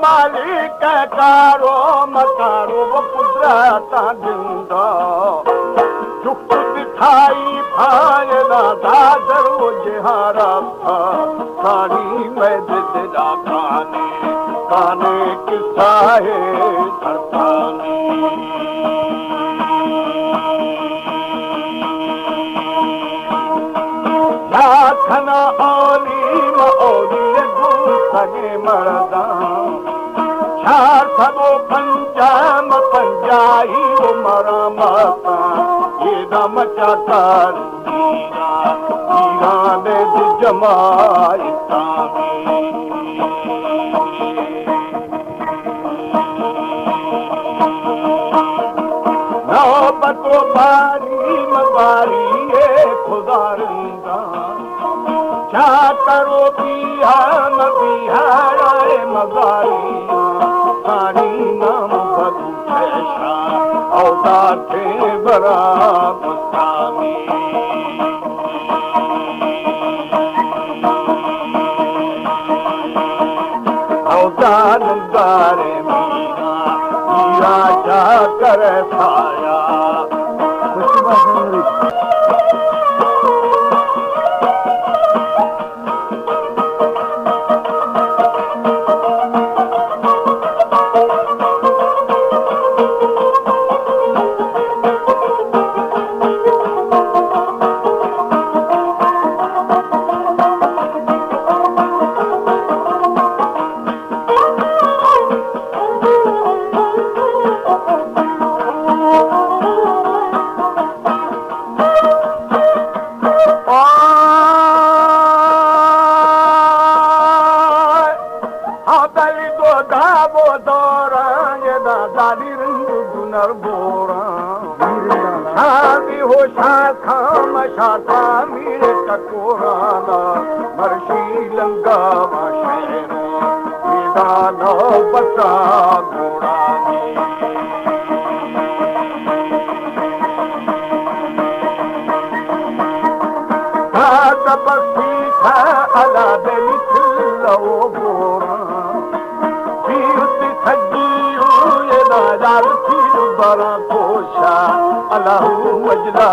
मालिक कारो मकारो वो कुदरत जिंदा जुख दिखाई फायदा दादर वो जहारा था सारी मैं दिला काने काने किस्सा है सरतानी या खना ओली मौली सगे मरदा चार सबो पंजाम पंजाही वो मरा माता ये दम चाता हीरा ने जमाई नौबतो बारी मबारी ये खुदा रंगा क्या करो बिहार बिहार मगारी सारी नाम बदू ऐसा औदा थे बरा मुस्तामी औदा नंदारे मीरा मीरा जा कर छाया मर्शी लंगा शहर नो बता घोड़ा बसी था अला लो बोरा सजी हुए नाजार थी बड़ा पोशा अलाहू मजला